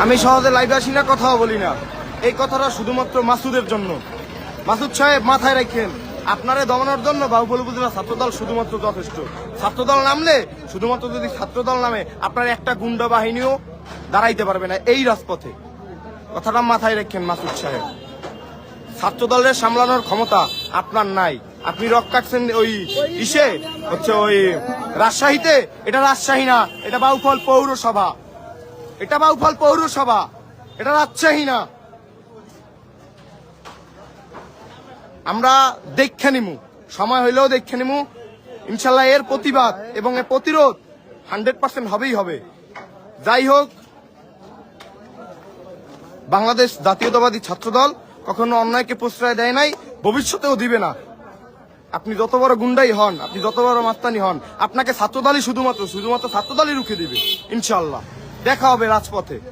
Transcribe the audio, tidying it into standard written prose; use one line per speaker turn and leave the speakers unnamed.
আমি সহজে লাইভে আসি না, কথাও বলি না। এই কথাটা শুধুমাত্র মাসুদের জন্য। মাসুদ সাহেব মাথায় রাখেন, আপনারে দমানোর জন্য বাহুবল উপজেলা ছাত্রদল শুধুমাত্র যথেষ্ট। ছাত্রদল নামলে, শুধুমাত্র যদি ছাত্রদল নামে, আপনার একটা গুন্ডা বাহিনীও দাঁড়াইতে পারবে না এই রাজপথে। কথাটা মাথায় রাখেন মাসুদ সাহেব। ছাত্রদলের সামলানোর ক্ষমতা আপনার নাই। আপনি রক কাটছেন ওই ইসে, হচ্ছে ওই রাজশাহীতে। এটা রাজশাহী না, এটা বাউফল পৌরসভা। এটা বাউফল পৌরসভা, এটা রাজশাহী না। আমরা দেখে নিমু, সময় হইলেও দেখে নিমু ইনশাল্লাহ। এর প্রতিবাদ এবং এর প্রতিরোধ 100% হবেই হবে। যাই হোক, বাংলাদেশ জাতীয়তাবাদী ছাত্রদল কখনো অন্যায়কে প্রশ্রয় দেয় নাই, ভবিষ্যতেও দিবে না। আপনি যত বড় গুন্ডাই হন, আপনি যত বড় মাস্তানি হন, আপনাকে ছাত্রদলই শুধুমাত্র ছাত্রদলই রুখে দিবে ইনশাল্লাহ। দেখা হবে রাজপথে।